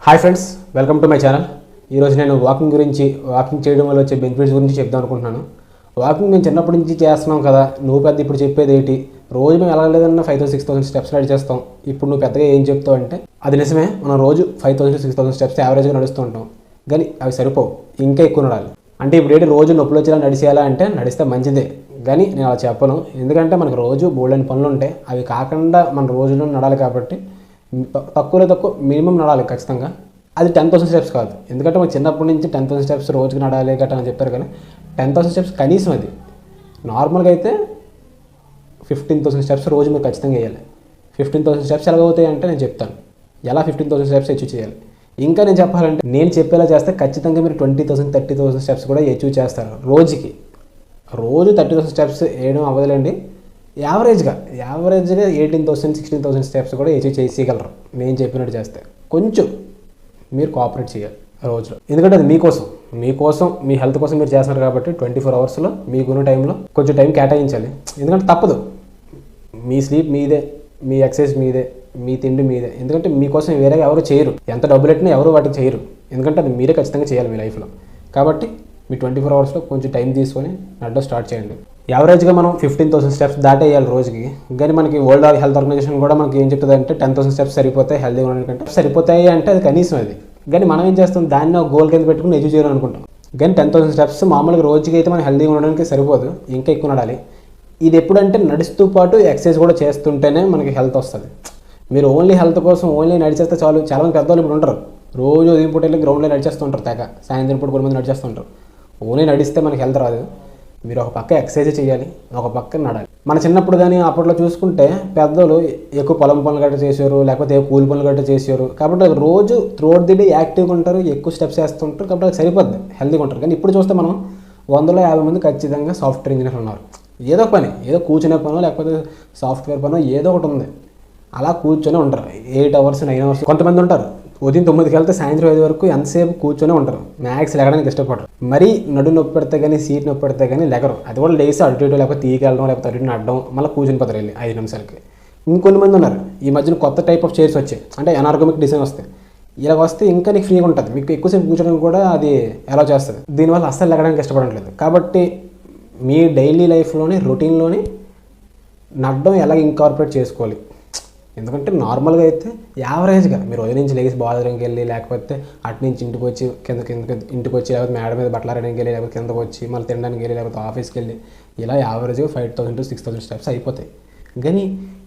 Hi friends, welcome to my channel. ఈరోజు నేను walking చేయడం వల్ల వచ్చే బెనిఫిట్స్ గురించి చెప్దాం అనుకుంటున్నాను. వాకింగ్ మేము చిన్నప్పటి నుంచి చేస్తున్నాం కదా, నువ్వు పెద్ద ఇప్పుడు చెప్పేది ఏంటి, రోజు మేము ఎలా లేదన్నా 5000-6000 స్టెప్స్ నడిచేస్తాం. ఇప్పుడు నువ్వు పెద్దగా ఏం చెప్తావు అంటే అది నిజమే, మనం రోజు 5000-6000 స్టెప్స్ యావరేజ్గా నడుస్తూ ఉంటాం. కానీ అవి సరిపోవు, ఇంకా ఎక్కువ నడాలి. అంటే ఇప్పుడు ఏంటి, రోజు నొప్పులు వచ్చేలా నడిచేయాలా అంటే నడిస్తే మంచిదే, కానీ నేను అలా చెప్పను. ఎందుకంటే మనకు రోజు బోల్డెన్ పనులు ఉంటాయి, అవి కాకుండా మన రోజులో నడాలి. కాబట్టి తక్కువలో తక్కువ మినిమం నడాలి ఖచ్చితంగా. అది 10,000 స్టెప్స్ కాదు, ఎందుకంటే మాకు చిన్నప్పటి నుంచి 10,000 స్టెప్స్ రోజుకి నడాలి గట్రా అని చెప్పారు. కానీ 10,000 స్టెప్స్ కనీసం, అది నార్మల్గా అయితే 15,000 స్టెప్స్ రోజు మీరు ఖచ్చితంగా వేయాలి. 15,000 స్టెప్స్ ఎలా అవుతాయి అంటే నేను చెప్తాను, ఎలా 15,000 స్టెప్స్ అచీవ్ చేయాలి. ఇంకా నేను చెప్పాలంటే, నేను చెప్పేలా చేస్తే ఖచ్చితంగా మీరు 20,000-30,000 స్టెప్స్ కూడా అచీవ్ చేస్తారు రోజుకి. రోజు 30,000 స్టెప్స్ వేయడం అవ్వదులేండి, యావరేజ్గా 18,000-16,000 స్టెప్స్ కూడా అచీవ్ చేయగలరు నేను చెప్పినట్టు చేస్తే. కొంచెం మీరు కోఆపరేట్ చేయాలి రోజులో, ఎందుకంటే అది మీకోసం మీ హెల్త్ కోసం మీరు చేస్తున్నారు. కాబట్టి 24 అవర్స్లో మీకున్న టైంలో కొంచెం టైం కేటాయించాలి. ఎందుకంటే తప్పదు, మీ స్లీప్ మీదే, మీ ఎక్సర్సైజ్ మీదే, మీ తిండి మీదే. ఎందుకంటే మీకోసం వేరేగా ఎవరు చేయరు, ఎంత డబ్బులు పెట్టినా ఎవరు వాటికి చేయరు. ఎందుకంటే అది మీరే ఖచ్చితంగా చేయాలి మీ లైఫ్లో. కాబట్టి మీ 24 అవర్స్లో కొంచెం టైం తీసుకొని నడడం స్టార్ట్ చేయండి. యావరేజ్గా మనం 15,000 స్టెప్స్ దాటేయాలి రోజుకి. కానీ మనకి వరల్డ్ హెల్త్ ఆర్గనైజేషన్ కూడా మనకి ఏం చెప్తుంది అంటే 10,000 స్టెప్స్ సరిపోతాయి హెల్తీగా ఉండడానికంటే. సరిపోతాయి అంటే అది కనీసం అది. కానీ మనం ఏం చేస్తాం, దాన్ని ఒక గోల్ కింద పెట్టుకుని అచీవ్ చేయాలనుకుంటాం. కానీ 10,000 స్టెప్స్ మామూలుగా రోజుకి అయితే మనం హెల్తీగా ఉండడానికి సరిపోదు, ఇంకా ఎక్కువ నడాలి. ఇది ఎప్పుడంటే నడుస్తూ పాటు ఎక్సర్సైజ్ కూడా చేస్తుంటేనే మనకి హెల్త్ వస్తుంది. మీరు ఓన్లీ హెల్త్ కోసం ఓన్లీ నడిచేస్తే చాలు. చాలామంది పెద్దవాళ్ళు ఇప్పుడు ఉంటారు, రోజు ఉదయం పూట వెళ్ళి గ్రౌండ్లో నడిచేస్తుంటారు, తెగ సాయంత్రం పూట కొంతమంది నడిచేస్తుంటారు. ఓన్లీ నడిస్తే మనకి హెల్త్ రాదు. మీరు ఒక పక్క ఎక్సర్సైజ్ చేయాలి, ఒక పక్క నడాలి. మన చిన్నప్పుడు కానీ అప్పట్లో చూసుకుంటే పెద్దలు ఎక్కువ పొలం పనులు గట్రా చేసేవారు, లేకపోతే కూలి పనులు గట్రా చేసేవారు. కాబట్టి రోజు త్రూఅవుట్ ది డే యాక్టివ్గా ఉంటారు, ఎక్కువ స్టెప్స్ వేస్తుంటారు. కాబట్టి అది సరిపోద్ది, హెల్తీగా ఉంటారు. కానీ ఇప్పుడు చూస్తే మనం 150 మంది ఖచ్చితంగా సాఫ్ట్వేర్ ఇంజనీర్లు ఉన్నారు. ఏదో ఒక పని, ఏదో కూర్చునే పనో లేకపోతే సాఫ్ట్వేర్ పనో ఏదో ఒకటి ఉంది, అలా కూర్చొని ఉంటారు 8 అవర్స్ 9 అవర్స్. కొంతమంది ఉంటారు ఉదయం 9కి వెళ్తే సాయంత్రం 5 వరకు ఎంతసేపు కూర్చొని ఉంటారు, మ్యాక్స్ లెగడానికి ఇష్టపడరు. మరీ నడు నొప్పి పెడితే కానీ సీట్ నొప్పి పెడితే కానీ లెగరు. అది కూడా లేసి అటు ఇటు లేకపోతే తీకెళ్ళడం లేకపోతే అటు ఇటు నడడం, మళ్ళీ కూర్చొని పోతారు వెళ్ళి 5 నిమిషాలకి. ఇంకొంతమంది ఉన్నారు, ఈ మధ్యన కొత్త టైప్ ఆఫ్ చైర్స్ వచ్చాయి, అంటే ఎనార్గమిక్ డిజైన్ వస్తాయి. ఇలా వస్తే ఇంకా నీకు ఫ్రీగా ఉంటుంది, మీకు ఎక్కువసేపు కూర్చోడానికి కూడా అది ఎలా చేస్తుంది. దీనివల్ల అస్సలు లెగడానికి ఇష్టపడట్లేదు. కాబట్టి మీ డైలీ లైఫ్లోని రొటీన్లోని నడడం ఎలా ఇంకార్పొరేట్ చేసుకోవాలి. ఎందుకంటే నార్మల్గా అయితే యావరేజ్గా మీరు రోజు నుంచి లేచి బాత్రూమ్కి వెళ్ళి, లేకపోతే అటు నుంచి ఇంటికి వచ్చి ఇంటికి వచ్చి, లేకపోతే మేడ మీద బట్టలు ఆడడానికి వెళ్ళి, లేకపోతే కిందకు వచ్చి మళ్ళీ తినడానికి వెళ్ళి, లేకపోతే ఆఫీస్కి వెళ్ళి, ఇలా యావరేజ్గా 5,000-6,000 స్టెప్స్ అయిపోతాయి. కానీ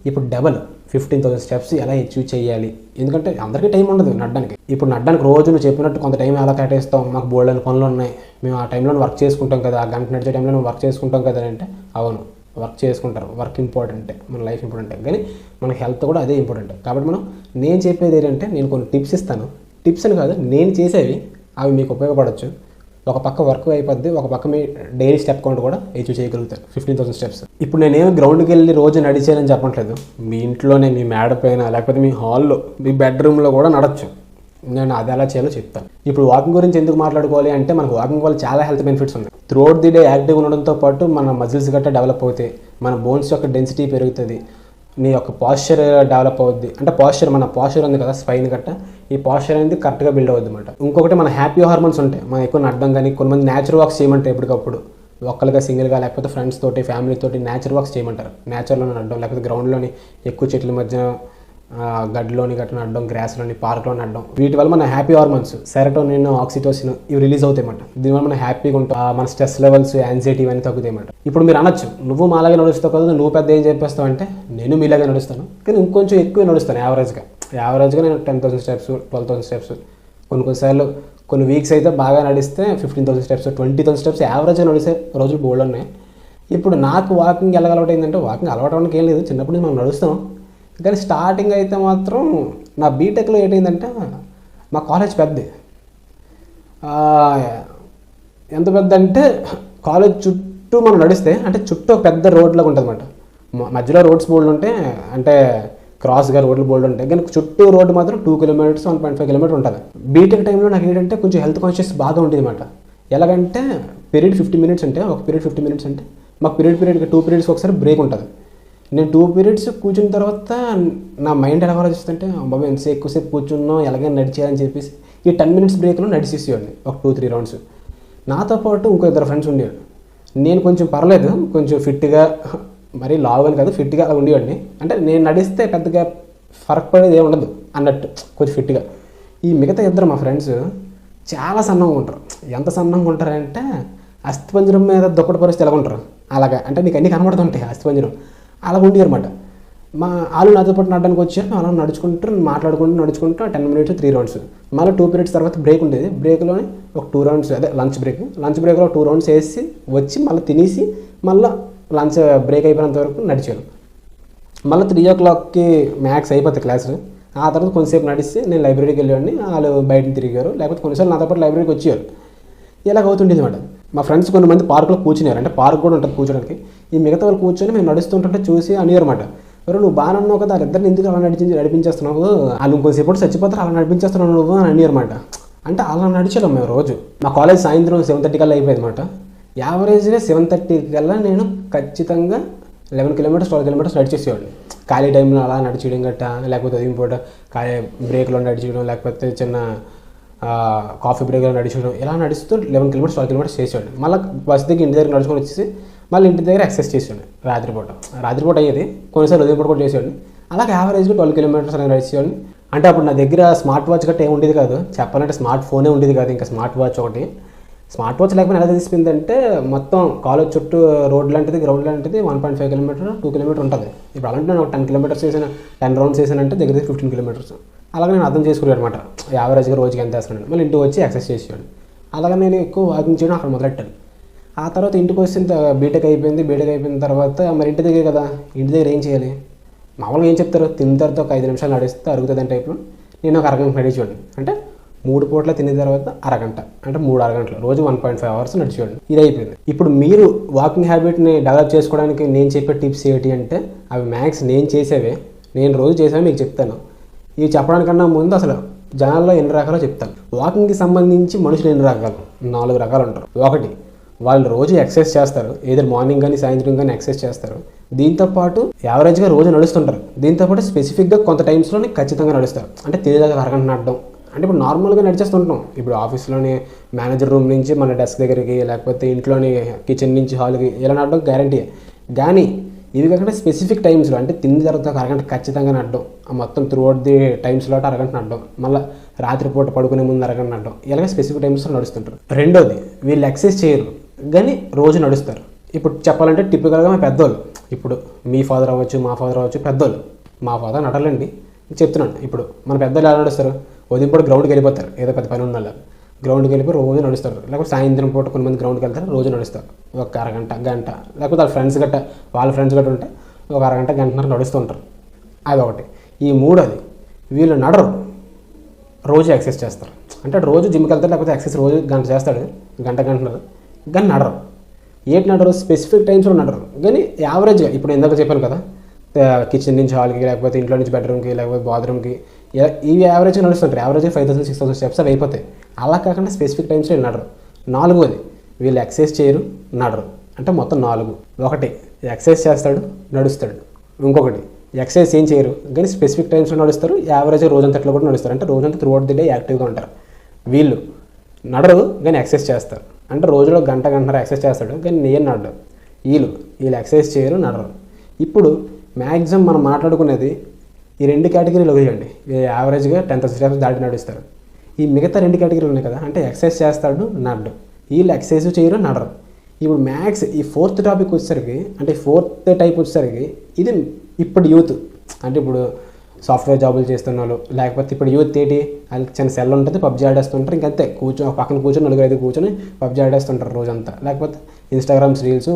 ఇప్పుడు డబల్ 15,000 స్టెప్స్ ఎలా అచీవ్ చేయాలి. ఎందుకంటే అందరికీ టైం ఉండదు నడడానికి. ఇప్పుడు నడడానికి రోజు నువ్వు చెప్పినట్టు కొంత టైం ఎలా కేటాయిస్తాం, మాకు బోల్డెన్ పనులు ఉన్నాయి, మేము ఆ టైంలో వర్క్ చేసుకుంటాం కదా, ఆ గంట నడిచే టైంలో వర్క్ చేసుకుంటాం కదా అంటే అవును, వర్క్ చేసుకుంటారు. వర్క్ ఇంపార్టెంటే, మన లైఫ్ ఇంపార్టెంటే, కానీ మన హెల్త్ కూడా అదే ఇంపార్టెంట్. కాబట్టి నేను చెప్పేది ఏంటంటే, నేను కొన్ని టిప్స్ ఇస్తాను. టిప్స్ అని కాదు, నేను చేసేవి, అవి మీకు ఉపయోగపడవచ్చు. ఒక పక్క వర్క్ అయిపోద్ది, ఒక పక్క మీ డైలీ స్టెప్ కౌంట్ కూడా అచీవ్ చేయగలుగుతారు 15,000 స్టెప్స్. ఇప్పుడు నేనేమి గ్రౌండ్కి వెళ్ళి రోజు నడిచేయాలని చెప్పట్లేదు. మీ ఇంట్లోనే, మీ మేడ పైన, లేకపోతే మీ హాల్లో, మీ బెడ్రూమ్లో కూడా నడచ్చు. నేను అది ఎలా చేయాలో చెప్తాను. ఇప్పుడు వాకింగ్ గురించి ఎందుకు మాట్లాడుకోవాలి అంటే, మనకు వాకింగ్ వల్ల చాలా హెల్త్ బెనిఫిట్స్ ఉన్నాయి. త్రూఅవుట్ ది డే యాక్టివ్గా ఉండడంతో పాటు మన మజిల్స్ గట్రా డెవలప్ అవుతాయి, మన బోన్స్ యొక్క డెన్సిటీ పెరుగుతుంది, నీ యొక్క పాస్చర్ డెవలప్ అవుద్ది. అంటే మన పాస్చర్ ఉంది కదా, స్పైన్ గట్ట, ఈ పాస్చర్ అనేది కరెక్ట్గా బిల్డ్ అవుద్ది అనమాట. ఇంకొకటి మన హ్యాపీ హార్మోన్స్ ఉంటాయి, మనం ఎక్కువ నడడం. కానీ కొంతమంది నేచురల్ వాక్స్ చేయమంటారు ఎప్పటికప్పుడు, ఒక్కరిగా సింగిల్గా లేకపోతే ఫ్రెండ్స్ తోటి ఫ్యామిలీతోటి నేచురల్ వాక్స్ చేయమంటారు. నేచురల్లోనే నడడం, లేకపోతే గ్రౌండ్లోని ఎక్కువ చెట్ల మధ్య గడ్డిలోని గట్ట నడడం, గ్రాస్లోని, పార్క్లో నడడం. వీటి వల్ల మన హ్యాపీ హార్మోన్స్ సెరటోనిన్, ఆక్సిటోసిన్ ఇవి రిలీజ్ అవుతాయి అన్నమాట. దీనివల్ల మనం హ్యాపీగా ఉంటాం, మన స్ట్రెస్ లెవెల్స్, యాంగ్జైటీ ఇవన్నీ తగ్గుతాయి అన్నమాట. ఇప్పుడు మీరు అనొచ్చు, నువ్వు మాలాగే నడుస్తావు కదా, నువ్వు పెద్ద ఏం చెప్పేస్తావు అంటే, నేను మీలాగే నడుస్తాను, కానీ ఇంకొంచెం ఎక్కువ నడుస్తాను. యావరేజ్గా నేను 10,000 స్టెప్స్, 12,000 స్టెప్స్, కొన్నిసార్లు కొన్ని వీక్స్ అయితే బాగా నడిస్తే 15,000 స్టెప్స్, 20,000 స్టెప్స్ యావరేజ్గా నడిసే రోజులు బోల్డ్ ఉన్నాయి. ఇప్పుడు నాకు వాకింగ్ ఎలా అలవాటు అయిందంటే, వాకింగ్ అలవాటు అవ్వడానికి ఏం లేదు, చిన్నప్పటి నుంచి మనం నడుస్తాం. కానీ స్టార్టింగ్ అయితే మాత్రం నా బీటెక్లో ఏంటంటే, మా కాలేజ్ పెద్ద, ఎంత పెద్ద అంటే కాలేజ్ చుట్టూ మనం నడిస్తే, అంటే చుట్టూ పెద్ద రోడ్లాగా ఉంటుంది అన్నమాట. మధ్యలో రోడ్స్ బోల్డ్ ఉంటాయి, అంటే క్రాస్గా రోడ్లు బోల్డ్ ఉంటాయి. కానీ చుట్టూ రోడ్డు మాత్రం 2 కిలోమీటర్స్ 1.5 కిలోమీటర్ ఉంటుంది. బీటెక్ టైంలో నాకు ఏంటంటే కొంచెం హెల్త్ కాన్షియస్ బాగా ఉంటుంది అన్నమాట. ఎలాగంటే పీరియడ్ 50 మినిట్స్ అంటే, ఒక పీరియడ్ 50 మినిట్స్ అంటే మాకు పీరియడ్కి 2 పీరియడ్స్కి ఒకసారి బ్రేక్ ఉంటుంది. నేను 2 పీరియడ్స్ కూర్చున్న తర్వాత నా మైండ్ ఎలా ఆలోచిస్తుంటే బాబు ఎంతసేపు ఎక్కువసేపు కూర్చున్నాం ఎలాగైనా నడిచేయాలని చెప్పేసి ఈ 10 మినిట్స్ బ్రేక్లో నడిచేసేవాడిని ఒక 2-3 రౌండ్స్. నాతో పాటు ఇంకో 2 ఫ్రెండ్స్ ఉండేవాడు. నేను కొంచెం పర్లేదు, కొంచెం ఫిట్గా, మరీ లావుగా కాదు, ఫిట్గా అలా ఉండేవాడిని. అంటే నేను నడిస్తే పెద్దగా ఫరక్ పడేది ఏమి ఉండదు అన్నట్టు, కొంచెం ఫిట్గా. ఈ మిగతా ఇద్దరు మా ఫ్రెండ్స్ చాలా సన్నంగా ఉంటారు. ఎంత సన్నంగా ఉంటారంటే అస్థిపంజరం మీద దుప్పటి పరిస్థితి ఎలా ఉంటారు అలాగా. అంటే నీకు అన్నీ కనబడుతుంటాయి అస్థిపంజరం అలా ఉండేవారు అనమాట. వాళ్ళు నాతో పాటు నడడానికి వచ్చారు. అలా నడుచుకుంటూ 10 మినిట్స్ 3 రౌండ్స్. మళ్ళీ 2 పీరియడ్స్ తర్వాత బ్రేక్ ఉండేది. బ్రేక్లోనే ఒక 2 రౌండ్స్, అదే లంచ్ బ్రేక్లో 2 రౌండ్స్ వేసి వచ్చి మళ్ళీ తినేసి మళ్ళీ లంచ్ బ్రేక్ అయిపోయినంత వరకు నడిచాను. మళ్ళీ 3 o'clockకి మ్యాథ్స్ అయిపోతాయి క్లాసులు. ఆ తర్వాత కొంతసేపు నడిస్తే నేను లైబ్రరీకి వెళ్ళేవాడిని, వాళ్ళు బయట తిరిగారు, లేకపోతే కొన్నిసార్లు నాతో పాటు లైబ్రరీకి వచ్చేవారు. ఇలాగ అవుతుండేది అనమాట. మా ఫ్రెండ్స్ కొంతమంది పార్కులో కూర్చున్నారు, అంటే పార్క్ కూడా ఉంటుంది కూర్చోడానికి. ఈ మిగతా వాళ్ళు కూర్చొని మేము నడుస్తుంటుంటే చూసి అనేవారన్నమాట, ఎవరు నువ్వు బాగా అన్నావు కదా, వాళ్ళిద్దరిని ఎందుకు అలా నడిపించేస్తున్నావు, వాళ్ళు ఇంకొంచెంసేపు చచ్చిపోతారు అలా నడిపించేస్తున్నావు నువ్వు అని అనేవారన్నమాట. అంటే అలా నడిచాము మేము రోజు. మా కాలేజ్ సాయంత్రం 7:30 కల్లా అయిపోయింది అనమాట. యావరేజ్గా 7:30 కల్లా నేను ఖచ్చితంగా 11 kilometers 12 kilometers నడిచేసేవాడిని. ఖాళీ టైంలో అలా నడిచేయడం గట్ట, లేకపోతే ఉదయం పూట ఖాళీ బ్రేక్లో నడిచేయడం, లేకపోతే చిన్న కాఫీ బ్రేక్లో నడిచేయడం, ఇలా నడుస్తూ 11 kilometers 12 kilometers చేసేవాడిని. మళ్ళీ బస్ దగ్గర ఇంటి దగ్గర నడుచుకొని వచ్చేసి మళ్ళీ ఇంటి దగ్గర ఎక్సర్సైజ్ చేసేవాడిని. రాత్రిపూట అయ్యేది, కొన్నిసార్లు ఉదయం పూట కూడా చేసేవాడిని. అలాగే యావరేజ్గా 12 kilometers అలా నడిచేవాడిని. అంటే అప్పుడు నా దగ్గర స్మార్ట్ వాచ్ గట్ట ఏమి ఉండేది కాదు, చెప్పాలంటే స్మార్ట్ ఫోనే ఉండేది కాదు, ఇంకా స్మార్ట్ వాచ్ ఒకటి. స్మార్ట్ వాచ్ లేకపోతే ఎలా తెలిసిపోయిందంటే మొత్తం కాలేజ్ చుట్టూ రోడ్ లాంటిది, గ్రౌండ్ లాంటిది 1.5 kilometers 2 kilometers ఉంటుంది. ఇప్పుడు అలాంటి నేను ఒక 10 kilometers చేసిన, 10 rounds చేశానంటే దగ్గర 15 kilometers. అలాగే నేను అర్థం చేసుకున్నాను అనమాట, యావరేజ్గా రోజుకి ఎంత వేస్తున్నాను. మళ్ళీ ఇంటికి వచ్చి ఎక్సర్సైజ్ చేసేవాడు. అలాగే నేను ఎక్కువ వాకింగ్ చేయడం అక్కడ మొదలెట్టాను. ఆ తర్వాత ఇంటికి వచ్చిన బీటెక్ అయిపోయిన తర్వాత మరి ఇంటి దగ్గర కదా, ఇంటి దగ్గర ఏం చేయాలి, మామూలుగా ఏం చెప్తారు, తిన్న తర్వాత ఒక 5 నిమిషాలు నడిస్తే అరుగుతుంది అని టైప్లో నేను ఒక అరగంట నడిచేవాడిని. అంటే 3 పూట్ల తిన్న తర్వాత అరగంట, అంటే 3 అరగంటలు, రోజు 1.5 hours నడిచేవాడిని. ఇది అయిపోయింది. ఇప్పుడు మీరు వాకింగ్ హ్యాబిట్ని డెవలప్ చేసుకోవడానికి నేను చెప్పే టిప్స్ ఏంటి అంటే, అవి మ్యాక్స్ నేను చేసేవే, నేను రోజు చేసేవి మీకు చెప్తాను. ఇవి చెప్పడానికన్నా ముందు అసలు జనాల్లో ఎన్ని రకాలో చెప్తాను. వాకింగ్కి సంబంధించి మనుషులు ఎన్ని రకాలు, 4 రకాలు ఉంటారు. ఒకటి, వాళ్ళు రోజు ఎక్సర్సైజ్ చేస్తారు, ఏదో మార్నింగ్ కానీ సాయంత్రం కానీ ఎక్సర్సైజ్ చేస్తారు. దీంతోపాటు యావరేజ్గా రోజు నడుస్తుంటారు. దీంతోపాటు స్పెసిఫిక్గా కొంత టైమ్స్లోనే ఖచ్చితంగా నడుస్తారు. అంటే తెలియదు అరగంట నడడం, అంటే ఇప్పుడు నార్మల్గా నడిచేస్తుంటాం. ఇప్పుడు ఆఫీస్లోని మేనేజర్ రూమ్ నుంచి మన డెస్క్ దగ్గరికి, లేకపోతే ఇంట్లోని కిచెన్ నుంచి హాల్కి ఇలా నడడం గ్యారంటీ. కానీ ఇవి కాకుండా స్పెసిఫిక్ టైమ్స్లో, అంటే తిన్న తర్వాత ఒక అరగంట ఖచ్చితంగా నడడం, మొత్తం త్రూఅవుట్ ది టైమ్స్లో అరగంట నడడం, మళ్ళీ రాత్రిపూట పడుకునే ముందు అరగంట నడడం, ఇలాగే స్పెసిఫిక్ టైమ్స్లో నడుస్తుంటారు. రెండోది, వీళ్ళు ఎక్సర్సైజ్ చేయరు కానీ రోజు నడుస్తారు. ఇప్పుడు చెప్పాలంటే టిపికల్గా మా పెద్దోళ్ళు, ఇప్పుడు మీ ఫాదర్ అవ్వచ్చు, మా ఫాదర్ అవ్వచ్చు, పెద్దోళ్ళు. మా ఫాదర్ నడలండి చెప్తున్నాను. ఇప్పుడు మన పెద్దోళ్ళు ఎలా నడుస్తారు, ఉదయం పూట గ్రౌండ్కి వెళ్ళిపోతారు, ఏదో పెద్ద పని ఉన్న గ్రౌండ్కి వెళ్ళిపోయి రోజు నడుస్తారు. లేకపోతే సాయంత్రం పూట కొంతమంది గ్రౌండ్కి వెళ్తారు, రోజు నడుస్తారు ఒక అరగంట గంట, లేకపోతే వాళ్ళ ఫ్రెండ్స్ గట్ట ఉంటే ఒక అరగంట గంటన్నర నడుస్తూ ఉంటారు. అదొకటి. ఈ మూడోది, వీళ్ళు నడరు, రోజు ఎక్సర్సైజ్ చేస్తారు. అంటే రోజు జిమ్కి వెళ్తారు, లేకపోతే ఎక్సర్సైజ్ రోజు గంట చేస్తాడు, గంటన్నర, కానీ నడరు. ఏంటి నడరు, స్పెసిఫిక్ టైమ్స్లో నడరు. కానీ యావరేజ్గా ఇప్పుడు ఇందాక చెప్పాను కదా, కిచెన్ నుంచి హాల్కి, లేకపోతే ఇంట్లో నుంచి బెడ్రూమ్కి, లేకపోతే బాత్రూమ్కి, ఇవి యావరేజ్గా నడుస్తుంటారు. యావరేజ్గా 5,000-6,000 steps అవి అయిపోతాయి. అలా కాకుండా స్పెసిఫిక్ టైమ్స్లో నడరు. నాలుగోది, వీళ్ళు ఎక్సర్సైజ్ చేయరు, నడరు. అంటే మొత్తం 4. ఒకటి, ఎక్సర్సైజ్ చేస్తాడు, నడుస్తాడు. ఇంకొకటి, ఎక్సర్సైజ్ ఏం చేయరు కానీ స్పెసిఫిక్ టైమ్స్లో నడుస్తారు, యావరేజ్గా రోజంతట్లో కూడా నడుస్తారు. అంటే రోజంతా త్రూఅవుట్ ది డే యాక్టివ్గా ఉంటారు. వీళ్ళు నడరు కానీ ఎక్సర్సైజ్ చేస్తారు. అంటే రోజులో గంటన్నర ఎక్సర్సైజ్ చేస్తాడు కానీ నేను నడరు. వీళ్ళు ఎక్సర్సైజ్ చేయరు, నడరు. ఇప్పుడు మ్యాక్సిమం మనం మాట్లాడుకునేది ఈ 2 కేటగిరీలు వదిలేయండి. యావరేజ్గా 10,000 steps దాటి నడుస్తారు. ఈ మిగతా 2 కేటగిరీలు ఉన్నాయి కదా, అంటే ఎక్సర్సైజ్ చేస్తాడు, నడ్డు. వీళ్ళు ఎక్సర్సైజ్ చేయరు, నడరు. ఇప్పుడు మ్యాక్స్ ఈ 4th టాపిక్ వచ్చేసరికి, అంటే 4th టైప్ వచ్చేసరికి, ఇది ఇప్పుడు యూత్, అంటే ఇప్పుడు సాఫ్ట్వేర్ జాబులు చేస్తున్న వాళ్ళు, లేకపోతే ఇప్పుడు యూత్ ఏంటి, వాళ్ళకి చిన్న సెల్ ఉంటుంది, పబ్జీ ఆడేస్తుంటారు. ఇంకంతే పక్కన కూర్చొని 4-5 కూర్చొని పబ్జీ ఆడేస్తుంటారు రోజంతా. లేకపోతే ఇన్స్టాగ్రామ్స్ రీల్స్,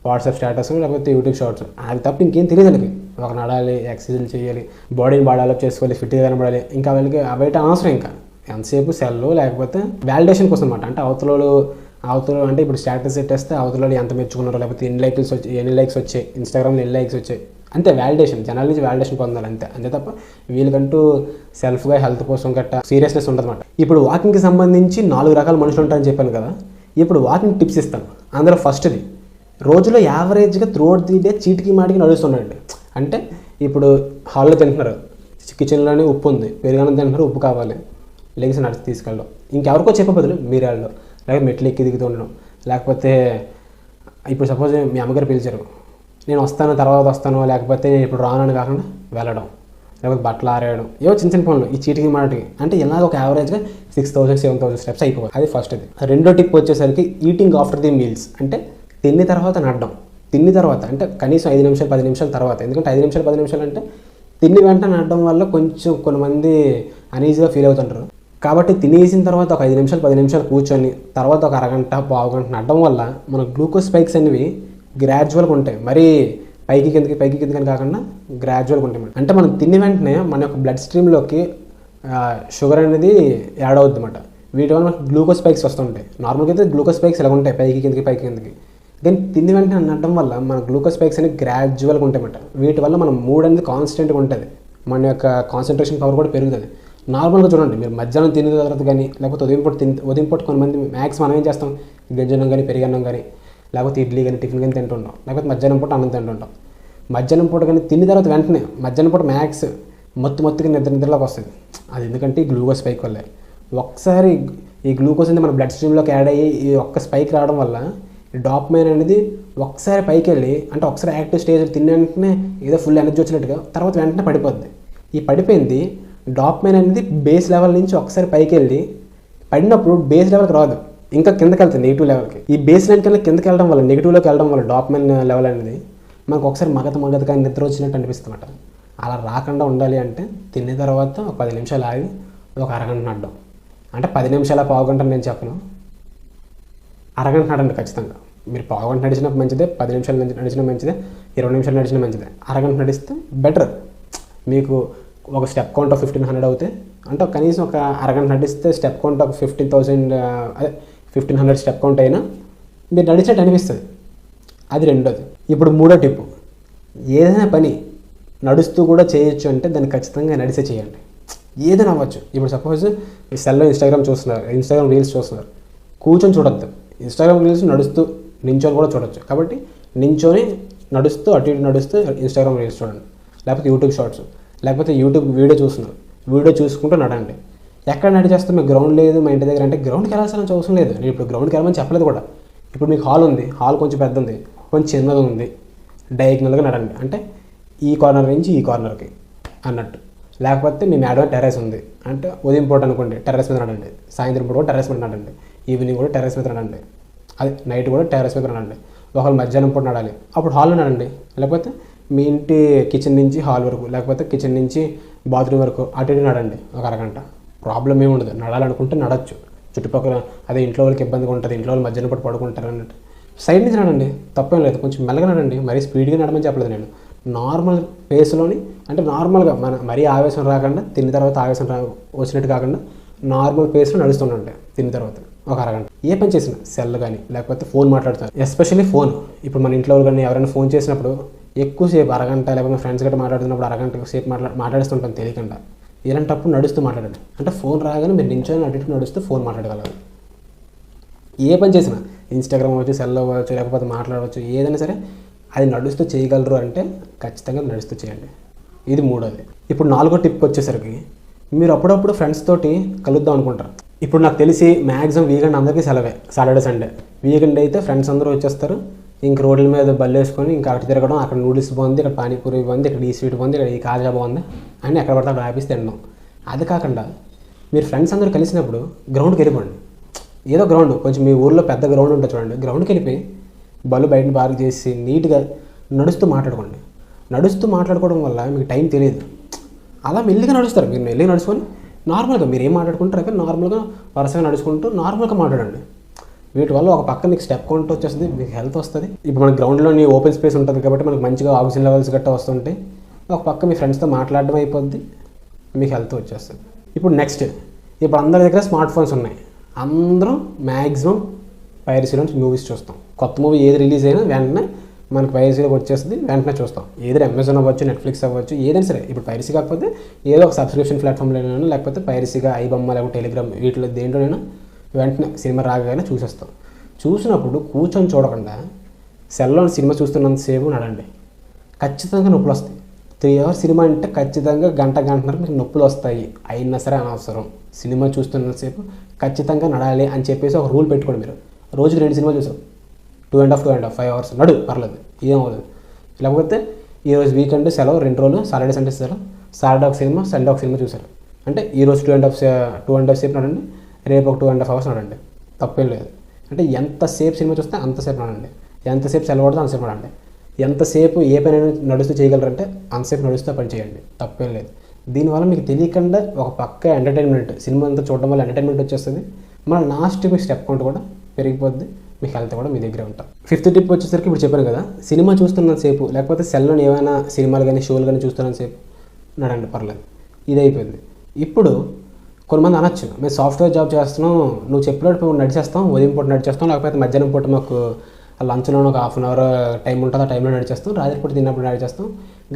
వాట్సాప్ స్టేటస్, లేకపోతే యూట్యూబ్ షార్ట్స్, అది తప్ప ఇంకేం తెలియదు వాళ్ళకి. ఒక నడాలి, ఎక్సర్సైజ్ చేయాలి, బాడీని బాగా డెవలప్ చేసుకోవాలి, ఫిట్గా కనబడాలి. ఇంకా వాళ్ళకి అవైతే అనవసరం. ఇంకా ఎంతసేపు సెల్, లేకపోతే వ్యాలిడేషన్ కోసం అనమాట. అంటే అవతల అంటే ఇప్పుడు స్టేటస్ పెట్టేస్తే అవతల ఎంత మెచ్చుకున్నారో, లేకపోతే ఎన్ని లైక్స్ వచ్చాయి, ఇన్స్టాగ్రామ్లో ఎన్ని లైక్స్ వచ్చాయి, అంతే వ్యాలిడేషన్. జనాల నుంచి వ్యాలిడేషన్ పొందాలి, అంతే తప్ప వీళ్ళకంటూ సెల్ఫ్గా హెల్త్ కోసం గట్ట సీరియస్నెస్ ఉండదన్నమాట. ఇప్పుడు వాకింగ్కి సంబంధించి 4 రకాల మనుషులు ఉంటారని చెప్పాను కదా. ఇప్పుడు వాకింగ్ టిప్స్ ఇస్తాను. అందులో ఫస్ట్ది, రోజులో యావరేజ్గా త్రూఅవుట్ ది డే చీటికి మాటికి నడుస్తున్నాయండి. అంటే ఇప్పుడు హాల్లో తింటున్నారు, కిచెన్లోనే ఉప్పు ఉంది, పెరుగన్నం తింటున్నారు, ఉప్పు కావాలి, లెగిసి నడిచి తీసుకెళ్ళడం, ఇంకెవరికో చెప్పే బదులు మీరే వెళ్ళడం, లేకపోతే మెట్లు ఎక్కి దిగుతూ ఉండడం, లేకపోతే ఇప్పుడు సపోజ్ మీ అమ్మగారు పిలిచారు, నేను వస్తాను తర్వాత వస్తాను, లేకపోతే నేను ఇప్పుడు రానని కాకుండా వెళ్ళడం, లేకపోతే బట్టలు ఆరేయడం, ఏవో చిన్న చిన్న పనులు ఈ చీటికి మాటికి. అంటే ఇలాగ ఒక యావరేజ్గా 6,000 7,000 స్టెప్స్ అయిపోవాలి. అది ఫస్ట్. అది రెండో టిప్ వచ్చేసరికి ఈటింగ్ ఆఫ్టర్ ది మీల్స్. అంటే తిన్న తర్వాత నడడం. తిన్న తర్వాత అంటే కనీసం 5 నిమిషాలు 10 నిమిషాల తర్వాత. ఎందుకంటే 5 నిమిషాలు 10 నిమిషాలు అంటే తిని వెంటనే నడడం వల్ల కొంచెం కొంతమంది అనీజీగా ఫీల్ అవుతుంటారు. కాబట్టి తినేసిన తర్వాత ఒక 5 నిమిషాలు 10 నిమిషాలు కూర్చొని తర్వాత ఒక అరగంట పావుగంట నడడం వల్ల మన గ్లూకోజ్ స్పైక్స్ అనేవి గ్రాడ్యువల్గా ఉంటాయి. మరీ పైకి కిందకి అని కాకుండా గ్రాడ్యువల్గా ఉంటాయి. అంటే మనం తిని వెంటనే మన యొక్క బ్లడ్ స్ట్రీమ్లోకి షుగర్ అనేది యాడ్ అవుద్ది అన్నమాట. వీటి వల్ల మనకు గ్లూకోజ్ స్పైక్స్ వస్తుంటాయి. నార్మల్గా అయితే గ్లూకోజ్ స్పైక్స్ ఇలా ఉంటాయి, పైకి కిందకి. దెన్ తిని వెంటనే నడడం వల్ల మన గ్లూకోజ్ స్పైక్స్ అనేవి గ్రాడ్యువల్గా ఉంటాయన్నమాట. వీటి వల్ల మన మూడ్ అనేది కాన్స్టెంట్గా ఉంటుంది, మన యొక్క కాన్సన్ట్రేషన్ పవర్ కూడా పెరుగుతుంది. నార్మల్గా చూడండి, మీరు మధ్యాహ్నం తిన్న తర్వాత కానీ లేకపోతే ఉదయం పూట కొంతమంది మ్యాక్స్ మనం ఏం చేస్తాం, గంజన్నం కానీ పెరిగన్నం కానీ లేకపోతే ఇడ్లీ కానీ టిఫిన్ కానీ తింటుంటాం, లేకపోతే మధ్యాహ్నం పూట అన్నం తింటుంటాం. మధ్యాహ్నం పూట కానీ తిన్న తర్వాత వెంటనే మధ్యాహ్నం పూట మ్యాక్స్ మొత్తుగా నిద్రలోకి వస్తుంది. అది ఎందుకంటే ఈ గ్లూకోజ్ స్పైక్ వల్లే. ఒకసారి ఈ గ్లూకోజ్ అనేది మన బ్లడ్ స్ట్రీమ్లోకి యాడ్ అయ్యి ఈ ఒక్క స్పైక్ రావడం వల్ల ఈ డాపమైన్ అనేది ఒకసారి పైకి వెళ్ళి, అంటే ఒకసారి యాక్టివ్ స్టేజ్ తిన్న వెంటనే ఏదో ఫుల్ ఎనర్జీ వచ్చినట్టుగా తర్వాత వెంటనే పడిపోద్ది. ఈ పడిపోయింది డాపమైన్ అనేది బేస్ లెవెల్ నుంచి ఒకసారి పైకి వెళ్ళి పడినప్పుడు బేస్ లెవెల్కి రాదు, ఇంకా కిందకి వెళ్తుంది నెగిటివ్ లెవెల్కి. ఈ బేస్ లైన్ కన్నా కిందకి వెళ్ళడం వల్ల, నెగిటివ్లోకి వెళ్ళడం వల్ల డాపమైన్ లెవెల్ అనేది మనకు ఒకసారి మగతగా నిద్ర వచ్చినట్టు అనిపిస్తుందన్నమాట. అలా రాకుండా ఉండాలి అంటే తిన్న తర్వాత ఒక 10 నిమిషాలు ఆగి ఒక అరగంట నడడం. అంటే 10 నిమిషాల పావుగంట నేను చెప్పను, అరగంట నడండి ఖచ్చితంగా. మీరు పావుగంట నడిచినా మంచిదే, 10 నిమిషాలు నడిచినా మంచిదే, 20 నిమిషాలు నడిచినా మంచిదే. అరగంట నడిస్తే బెటర్. మీకు ఒక స్టెప్ కౌంట్ ఆఫ్ 1500 అవుతాయి. అంటే కనీసం ఒక అరగంట నడిస్తే step count of 1500 step count అయినా మీరు నడిచినట్టు అనిపిస్తుంది. అది రెండోది. ఇప్పుడు మూడో టిప్పు, ఏదైనా పని నడుస్తూ కూడా చేయొచ్చు అంటే దాన్ని ఖచ్చితంగా నడిచే చేయండి. ఏదైనా అవ్వచ్చు. ఇప్పుడు సపోజ్ సెల్లో ఇన్స్టాగ్రామ్ రీల్స్ చూస్తున్నారు, కూర్చొని చూడొద్దు. ఇన్స్టాగ్రామ్ రీల్స్ నడుస్తూ నించొని కూడా చూడొచ్చు. కాబట్టి నించొని నడుస్తూ అటు ఇటు నడుస్తూ ఇన్స్టాగ్రామ్ రీల్స్ చూడండి, లేకపోతే యూట్యూబ్ షార్ట్స్, లేకపోతే యూట్యూబ్ వీడియో చూస్తున్నారు, వీడియో చూసుకుంటూ నడండి. ఎక్కడ నడిచేస్తే మీకు గ్రౌండ్ లేదు మా ఇంటి దగ్గర అంటే గ్రౌండ్కి వెళ్ళాల్సిన అవసరం లేదు. నేను ఇప్పుడు గ్రౌండ్కి వెళ్ళమని చెప్పలేదు కూడా. ఇప్పుడు మీకు హాల్ ఉంది, హాల్ కొంచెం పెద్ద ఉంది, కొంచెం చిన్నది ఉంది, డయాగ్నల్గా నడండి. అంటే ఈ కార్నర్ నుంచి ఈ కార్నర్కి అన్నట్టు. లేకపోతే మీ మేడం టెర్రస్ ఉంది అంటే ఉదయం పూట అనుకోండి టెర్రస్ మీద నడండి, సాయంత్రం పూట కూడా టెర్రస్ మీద నడండి, ఈవినింగ్ కూడా టెర్రస్ మీద నడండి, అది నైట్ కూడా టెర్రస్ మీద నడండి. ఒకవేళ మధ్యాహ్నం పూట నడాలి అప్పుడు హాల్లో నడండి. లేకపోతే మీ ఇంటి కిచెన్ నుంచి హాల్ వరకు, లేకపోతే కిచెన్ నుంచి బాత్రూమ్ వరకు అటు ఇటు నడండి ఒక అరగంట. ప్రాబ్లం ఏమి ఉండదు. నడాలనుకుంటే నడచ్చు. చుట్టుపక్కల అదే ఇంట్లో వాళ్ళకి ఇబ్బందిగా ఉంటుంది, ఇంట్లో వాళ్ళు మధ్యాహ్నం పూట పడుకుంటారు అన్నట్టు సైడ్ నుంచి నడండి, తప్పేం లేదు. కొంచెం మెల్లగా నడండి, మరీ స్పీడ్గా నడమని చెప్పలేదు నేను. నార్మల్ పేస్లోని, అంటే నార్మల్గా మరీ ఆవేశం రాకుండా, తిన్న తర్వాత ఆవేశం వచ్చినట్టు కాకుండా నార్మల్ పేస్లో నడుస్తుండే తిన్న తర్వాత ఒక అరగంట. ఏ పని చేసినా సెల్ కానీ లేకపోతే ఫోన్ మాట్లాడుతారు, ఎస్పెషల్లీ ఫోన్. ఇప్పుడు మన ఇంట్లో కానీ ఎవరైనా ఫోన్ చేసినప్పుడు ఎక్కువసేపు అరగంట, లేకపోతే ఫ్రెండ్స్ గట్రా మాట్లాడుతున్నప్పుడు అరగంట సేపు మాట్లాడుతుంటాం తెలియకుండా. ఇలాంటప్పుడు నడుస్తూ మాట్లాడండి. అంటే ఫోన్ రాగానే మీరు నించొని అటు ఇటు నడుస్తూ ఫోన్ మాట్లాడగలరు. ఏ పని చేసినా ఇన్స్టాగ్రామ్ అవ్వచ్చు, సెల్ అవ్వచ్చు, లేకపోతే మాట్లాడవచ్చు, ఏదైనా సరే అది నడుస్తూ చేయగలరు అంటే ఖచ్చితంగా నడుస్తూ చేయండి. ఇది మూడోది. ఇప్పుడు నాలుగో టిప్ వచ్చేసరికి, మీరు అప్పుడప్పుడు ఫ్రెండ్స్ తోటి కలుద్దాం అనుకుంటారు. ఇప్పుడు నాకు తెలిసి మ్యాక్సిమం వీకెండ్ అందరికీ సెలవే, సాటర్డే సండే. వీకెండ్ అయితే ఫ్రెండ్స్ అందరూ వచ్చేస్తారు, ఇంక రోడ్ల మీద బళ్ళు వేసుకొని ఇంకా అక్కడ తిరగడం, అక్కడ నూడిల్స్ బాగుంది, ఇక్కడ పానీపూరి బాగుంది, ఇక్కడ ఈ స్వీట్ బాగుంది, ఇక్కడ ఈ కాజా బాగుంది అని ఎక్కడ పడితే అక్కడ ఆపిస్తే తినడం. అది కాకుండా మీరు ఫ్రెండ్స్ అందరూ కలిసినప్పుడు గ్రౌండ్కి వెళ్ళిపోండి. ఏదో గ్రౌండ్, కొంచెం మీ ఊర్లో పెద్ద గ్రౌండ్ ఉంటుంది చూడండి, గ్రౌండ్కి వెళ్ళిపోయి బళ్ళు బయటని బాగా చేసి నీట్గా నడుస్తూ మాట్లాడుకోండి. నడుస్తూ మాట్లాడుకోవడం వల్ల మీకు టైం తెలియదు. అలా మెల్లిగా నడుస్తారు. మీరు మెల్లిగా నడుచుకొని నార్మల్గా మీరు ఏం మాట్లాడుకుంటారు అక్కడ నార్మల్గా వరుసగా నడుచుకుంటూ నార్మల్గా మాట్లాడండి. వీటి వల్ల ఒక పక్క మీకు స్టెప్ కౌంట్ వచ్చేస్తుంది, మీకు హెల్త్ వస్తుంది. ఇప్పుడు మన గ్రౌండ్లోని ఓపెన్ స్పేస్ ఉంటుంది కాబట్టి మనకు మంచిగా ఆక్సిజన్ లెవెల్స్ గట్టా వస్తుంటాయి. ఒక పక్క మీ ఫ్రెండ్స్తో మాట్లాడడం అయిపోద్ది, మీకు హెల్త్ వచ్చేస్తుంది. ఇప్పుడు నెక్స్ట్, ఇప్పుడు అందరి దగ్గర స్మార్ట్ ఫోన్స్ ఉన్నాయి. అందరం మ్యాక్సిమం పైరసీలో మూవీస్ చూస్తాం. కొత్త మూవీ ఏది రిలీజ్ అయినా వెంటనే మనకు పైరసీలోకి వచ్చేస్తుంది, వెంటనే చూస్తాం. ఏదైనా అమెజాన్ అవ్వచ్చు, నెట్ఫ్లిక్స్ అవ్వచ్చు, ఏదైనా సరే. ఇప్పుడు పైరసీ కాకపోతే ఏదో ఒక సబ్స్క్రిప్షన్ ప్లాట్ఫామ్లోనైనా, లేకపోతే పైరసీగా ఐబొమ్మ లేకపోతే టెలిగ్రామ్ వీటిలో దేంట్లోనైనా వెంటనే సినిమా రాగానే చూసేస్తాం. చూసినప్పుడు కూర్చొని చూడకుండా సెల్లో సినిమా చూస్తున్నంతసేపు నడండి, ఖచ్చితంగా నొప్పులు వస్తాయి. 3 hours సినిమా అంటే ఖచ్చితంగా గంటన్నర మీకు నొప్పులు వస్తాయి. అయినా సరే అనవసరం. సినిమా చూస్తున్నంతసేపు ఖచ్చితంగా నడాలి అని చెప్పేసి ఒక రూల్ పెట్టుకోండి. మీరు రోజుకి 2 సినిమాలు చూసాం, 2.5 5 hours నడు, పర్లేదు, ఏమవుతుంది. లేకపోతే ఈరోజు వీకెండ్ సెలవు, 2 రోజులు, సాటర్డే సండే సెలవు, సాటర్డే ఒక సినిమా, సండే ఒక సినిమా చూసారు అంటే ఈరోజు 2.5 సేపు నడండి, రేపు ఒక 2.5 hours నడండి, తప్పేం లేదు. అంటే ఎంతసేపు సినిమా చూస్తే అంతసేపు నడండి, ఎంతసేపు సెలవు పడితే అంతసేపు నడండి, ఎంతసేపు ఏ పని నడుస్తూ చేయగలరంటే అంతసేపు నడుస్తూ పని చేయండి, తప్పేం లేదు. దీనివల్ల మీకు తెలియకుండా ఒక పక్క ఎంటర్టైన్మెంట్, సినిమా అంతా చూడడం వల్ల ఎంటర్టైన్మెంట్ వచ్చేస్తుంది, మన లాస్ట్ మీ స్టెప్ కౌంట్ కూడా పెరిగిపోద్ది, మీ హెల్త్ కూడా మీ దగ్గరే ఉంటాం. 5th టిప్ వచ్చేసరికి ఇప్పుడు చెప్పాను కదా, సినిమా చూస్తున్నంతసేపు లేకపోతే సెల్లోని ఏమైనా సినిమాలు కానీ షోలు కానీ చూస్తున్నంతసేపు నడండి, పర్లేదు. ఇది అయిపోయింది. ఇప్పుడు కొంతమంది అనొచ్చు, మేము సాఫ్ట్వేర్ జాబ్ చేస్తున్నాం, నువ్వు చెప్పినట్టు నడిచేస్తాం, ఉదయం పూట నడిచేస్తాం, లేకపోతే మధ్యాహ్నం పూట మాకు లంచ్లో ఒక 1/2 hour టైం ఉంటుంది, ఆ టైంలో నడిచేస్తాం, రాత్రి పూట తిన్నప్పుడు నడిచేస్తాం.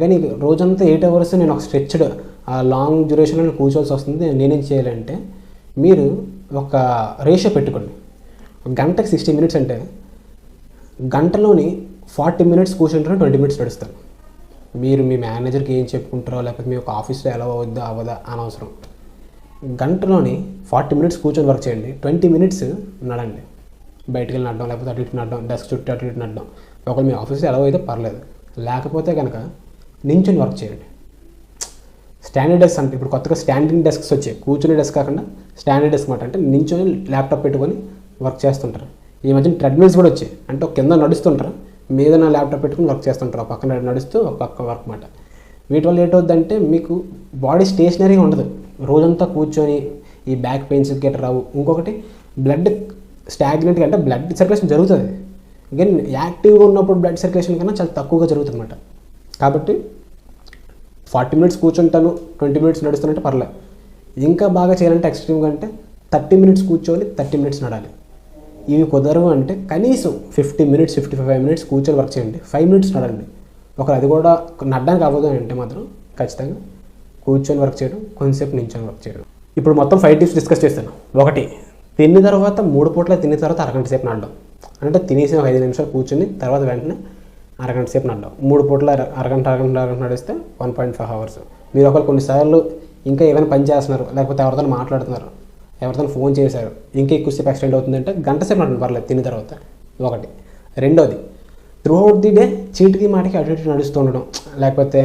కానీ రోజంతా 8 hours నేను ఒక స్ట్రెచ్డ్ లాంగ్ డ్యూరేషన్లో నేను కూర్చోవాల్సి వస్తుంది. నేనేం చేయాలంటే మీరు ఒక రేషియో పెట్టుకోండి. గంటకి 60 minutes అంటే గంటలోని 40 minutes కూర్చుంటారో 20 minutes నడుస్తాను. మీరు మీ మేనేజర్కి ఏం చెప్పుకుంటారో లేకపోతే మీ యొక్క ఆఫీస్లో ఎలా అవుద్దా అవ్వదా అనవసరం. గంటలోని 40 minutes కూర్చొని వర్క్ చేయండి, 20 minutes నడండి, బయటికి వెళ్ళి నడడం, లేకపోతే అటు ఇటు నడడం, డెస్క్ చుట్టూ అటు ఇటు నడడం. ఒకవేళ మీ ఆఫీస్లో ఎలా అయితే పర్లేదు, లేకపోతే కనుక నించొని వర్క్ చేయండి. స్టాండర్డ్ డెస్క్ అంటే ఇప్పుడు కొత్తగా స్టాండింగ్ డెస్క్స్ వచ్చాయి, కూర్చునే డెస్క్ కాకుండా స్టాండర్డ్ డెస్క్ మాట, అంటే నించొని ల్యాప్టాప్ పెట్టుకొని వర్క్ చేస్తుంటారు. ఈ మధ్యన ట్రెడ్మిల్స్ కూడా వచ్చాయి, అంటే ఒక కింద నడుస్తుంటారు, మీద నా ల్యాప్టాప్ పెట్టుకుని వర్క్ చేస్తుంటారు, ఒక పక్కన నడుస్తూ ఒక పక్క వర్క్ మాట. వీటి వల్ల ఏంటవుద్దంటే మీకు బాడీ స్టేషనరీగా ఉండదు, రోజంతా కూర్చొని ఈ బ్యాక్ పెయిన్స్ గెట్ రావు. ఇంకొకటి బ్లడ్ స్టాగ్నెంట్గా, అంటే బ్లడ్ సర్క్యులేషన్ జరుగుతుంది, కానీ యాక్టివ్గా ఉన్నప్పుడు బ్లడ్ సర్క్యులేషన్ కన్నా చాలా తక్కువగా జరుగుతుంది అన్నమాట. కాబట్టి 40 minutes కూర్చుంటాను, 20 minutes నడుస్తానంటే పర్లేదు. ఇంకా బాగా చేయాలంటే ఎక్స్ట్రీమ్గా అంటే 30 minutes కూర్చోవాలి, 30 minutes నడాలి. ఇవి కుదరవు అంటే కనీసం 50 minutes 55 minutes కూర్చొని వర్క్ చేయండి, 5 minutes నడండి. ఒకరు అది కూడా నడడానికి అవ్వదు అంటే మాత్రం ఖచ్చితంగా కూర్చొని వర్క్ చేయడం, కొంచెంసేపు నించొని వర్క్ చేయడం. ఇప్పుడు మొత్తం 5 tips డిస్కస్ చేస్తాను. 1, తిన్న తర్వాత 3 పూట్ల తిన్న తర్వాత అరగంట సేపు నడడం, అంటే తినేసి 5 నిమిషాలు కూర్చొని తర్వాత వెంటనే అరగంట సేపు నడడం. 3 పూట్ల అరగంట నడిస్తే 1.5 hours. మీరు ఒకవేళ కొన్నిసార్లు ఇంకా ఏమైనా పని చేస్తున్నారు, లేకపోతే ఎవరితో మాట్లాడుతున్నారు, ఎవరితో ఫోన్ చేశారు, ఇంకా ఎక్కువసేపు ఎక్స్టెండ్ అవుతుందంటే గంట సేపు నడడం, పర్లేదు తిన్న తర్వాత. 1. 2, త్రూ అవుట్ ది డే చీటికి మాటికి అటు ఇటు నడుస్తూ ఉండడం, లేకపోతే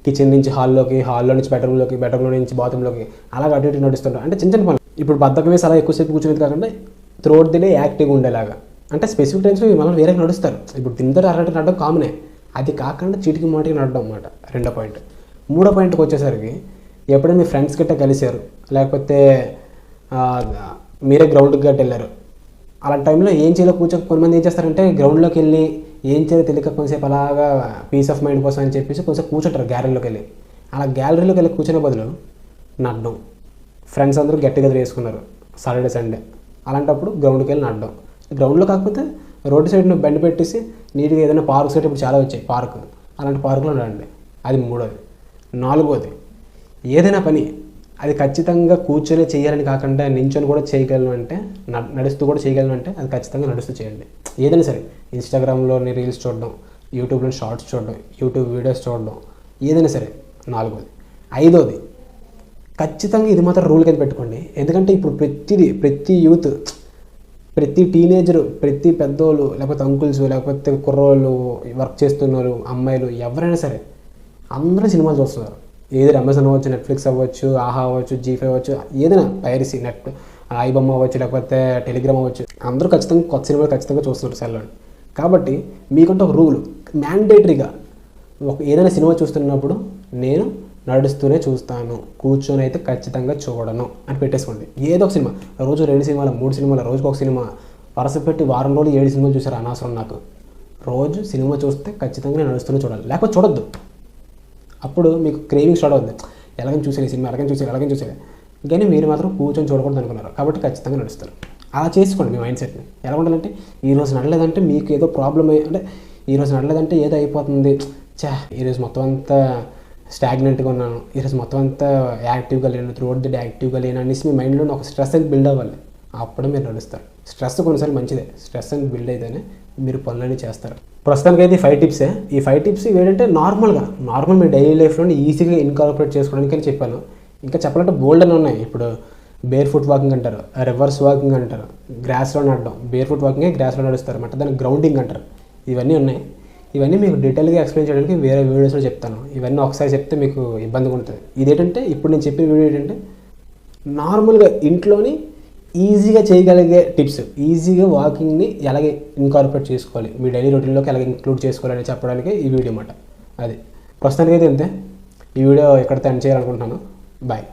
కిచెన్ నుంచి హాల్లోకి, హాల్లో నుంచి బెడ్రూమ్లోకి, బెడ్రూమ్లో నుంచి బాత్రూంలోకి, అలాగే అటు ఇటు నడుస్తుంటాం. అంటే చిన్న చిన్న పనులు. ఇప్పుడు బద్దకం వేసి అలా ఎక్కువసేపు కూర్చునేది కాకుండా త్రూ అవుట్ ది డే యాక్టివ్గా ఉండేలాగా, అంటే స్పెసిఫిక్ టైమ్స్లో మళ్ళీ వేరే నడుస్తారు. ఇప్పుడు తింటారు అరగంట నడడం కామనే, అది కాకుండా చీటికి మాటికి నడడం అన్నమాట. 2 పాయింట్. 3 పాయింట్కి వచ్చేసరికి ఎప్పుడైనా మీ ఫ్రెండ్స్ గట్ట కలిశారు, లేకపోతే మీరే గ్రౌండ్కి గట్ట వెళ్ళారు, అలాంటి టైంలో ఏం చేయాలో కొంతమంది ఏం చేస్తారంటే గ్రౌండ్లోకి వెళ్ళి ఏం చేయాలో తెలియక కొంచెంసేపు అలాగా పీస్ ఆఫ్ మైండ్ కోసం అని చెప్పేసి కొంచెం కూర్చుంటారు గ్యాలరీలోకి వెళ్ళి. అలా గ్యాలరీలోకి వెళ్ళి కూర్చునే బదులు నడడం. ఫ్రెండ్స్ అందరూ గెట్ టుగెదర్ వేసుకున్నారు సాటర్డే సండే, అలాంటప్పుడు గ్రౌండ్కి వెళ్ళి నడడం. గ్రౌండ్లో కాకపోతే రోడ్డు సైడ్ నువ్వు బెండ్ పెట్టేసి నీట్గా ఏదైనా పార్క్ సైడ్ ఇప్పుడు చాలా వచ్చాయి పార్క్, అలాంటి పార్కులో నడండి. అది 3. 4, ఏదైనా పని అది ఖచ్చితంగా కూర్చొని చేయాలని కాకుండా నించొని కూడా చేయగలను అంటే, నడుస్తూ కూడా చేయగలను అంటే అది ఖచ్చితంగా నడుస్తూ చేయండి. ఏదైనా సరే, ఇన్స్టాగ్రామ్లోని రీల్స్ చూడడం, యూట్యూబ్లో షార్ట్స్ చూడడం, యూట్యూబ్ వీడియోస్ చూడడం, ఏదైనా సరే. 4. 5, ఖచ్చితంగా ఇది మాత్రం రూల్ కింద పెట్టుకోండి. ఎందుకంటే ఇప్పుడు ప్రతి యూత్, ప్రతి టీనేజరు, ప్రతి పెద్దోళ్ళు, లేకపోతే అంకుల్స్, లేకపోతే కుర్రోళ్ళు, వర్క్ చేస్తున్న వాళ్ళు, అమ్మాయిలు, ఎవరైనా సరే అందరూ సినిమాలు చూస్తున్నారు. ఏదైనా అమెజాన్ అవ్వచ్చు, నెట్ఫ్లిక్స్ అవ్వచ్చు, ఆహా అవ్వచ్చు, G5 అవ్వచ్చు, ఏదైనా పైరసీ, ఐబొమ్మ అవ్వచ్చు, లేకపోతే టెలిగ్రామ్ అవ్వచ్చు, అందరూ ఖచ్చితంగా కొత్త సినిమాలు ఖచ్చితంగా చూస్తున్నారు సెల్లోని. కాబట్టి మీకంటే ఒక రూల్ మ్యాండేటరీగా, ఏదైనా సినిమా చూస్తున్నప్పుడు నేను నడుస్తూనే చూస్తాను, కూర్చొని అయితే ఖచ్చితంగా చూడను అని పెట్టేసుకోండి. ఏదో ఒక సినిమా, రోజు 2 సినిమాలు 3 సినిమాలు, రోజుకు ఒక సినిమా వరుస పెట్టి వారం రోజులు 7 సినిమాలు చూసారు, అనవసరం నాకు. రోజు సినిమా చూస్తే ఖచ్చితంగా నేను నడుస్తూనే చూడాలి, లేకపోతే చూడొద్దు. అప్పుడు మీకు క్రేవింగ్ స్టార్ట్ అవుతుంది, ఎలాగని చూసేది సినిమా, ఎలాగని చూసేది. కానీ మీరు మాత్రం కూర్చొని చూడకూడదు అనుకున్నారు, కాబట్టి ఖచ్చితంగా నడుస్తారు. అలా చేసుకోండి మీ మైండ్ సెట్ని. ఎలా ఉండాలంటే ఈరోజు నడలేదంటే మీకు ఏదో ప్రాబ్లం, అంటే ఈరోజు నడలేదంటే ఏదో అయిపోతుంది, ఈరోజు మొత్తం అంతా స్టాగ్నెంట్గా ఉన్నాను, ఈరోజు మొత్తం అంతా యాక్టివ్గా లేను, త్రూ అవుట్ ది డే యాక్టివ్గా లేను అనేసి మీ మైండ్లో ఒక స్ట్రెస్ అనేది బిల్డ్ అవ్వాలి. అప్పుడు మీరు నడుస్తారు. స్ట్రెస్ కొన్నిసార్లు మంచిదే, స్ట్రెస్ అని బిల్డ్ అయితేనే మీరు పనులన్నీ చేస్తారు. ప్రస్తుతానికి అయితే ఈ 5 టిప్సే. ఈ 5 టిప్స్ ఏంటంటే నార్మల్ మీ డైలీ లైఫ్లో ఈజీగా ఇన్కార్పొరేట్ చేసుకోవడానికి అని చెప్పాను. ఇంకా చెప్పాలంటే బోల్డ్ అని ఉన్నాయి. ఇప్పుడు బేర్ ఫుట్ వాకింగ్ అంటారు, రివర్స్ వాకింగ్ అంటారు, గ్రాస్లో నడడం. బేర్ ఫుట్ వాకింగే గ్రాస్లో నడుస్తారు అన్నమాట, దాన్ని గ్రౌండింగ్ అంటారు. ఇవన్నీ ఉన్నాయి. ఇవన్నీ మీకు డీటెయిల్గా ఎక్స్ప్లెయిన్ చేయడానికి వేరే వీడియోస్లో చెప్తాను. ఇవన్నీ ఒకసారి చెప్తే మీకు ఇబ్బందిగా ఉంటుంది. ఇదేంటంటే ఇప్పుడు నేను చెప్పిన వీడియో ఏంటంటే నార్మల్గా ఇంట్లోని ఈజీగా చేయగలిగే టిప్స్, ఈజీగా వాకింగ్ని ఎలాగే ఇన్కార్పొరేట్ చేసుకోవాలి, మీ డైలీ రొటీన్లోకి ఎలాగ ఇంక్లూడ్ చేసుకోవాలని చెప్పడానికి ఈ వీడియో అన్నమాట. అది ప్రస్తుతానికైతే అంతే. ఈ వీడియో ఎక్కడితో ఎండ్ చేయాలనుకుంటున్నాను. బాయ్.